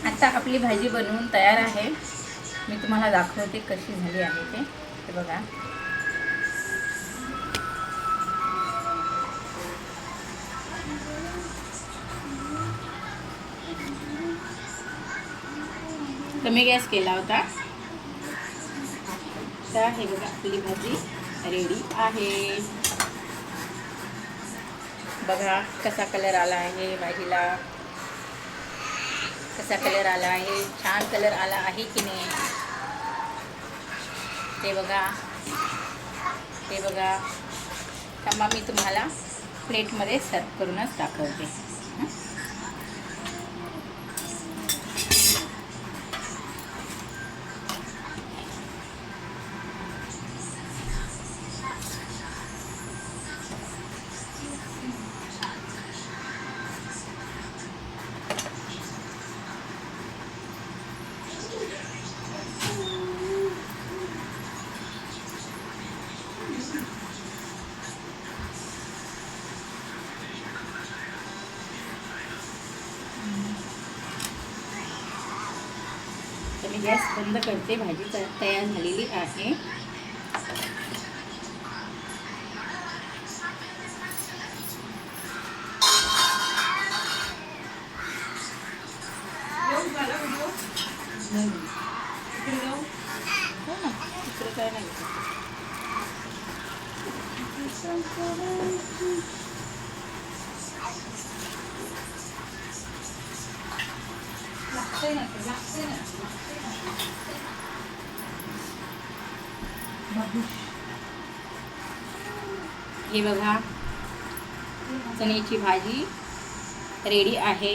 आता आपली भाजी बनवून तयार आहे. मी तुम्हाला दाखवते कशी झाली आहे ते. हे बघा. कमी गॅस केला होता. तर हे बघा आपली भाजी रेडी आहे. बघा कसा कलर आला आहे भाजीला. कसा कलर आला आहे. छान कलर आला आहे की नाही ते बघा. ते बघा. थांबा मी तुम्हाला प्लेटमध्ये सर्व करूनच दाखवते. तर मी गॅस बंद करते. भाजी तयार झालेली आहे. हो ना, दुसरं काय नाही. हे बघा चण्याची भाजी रेडी आहे.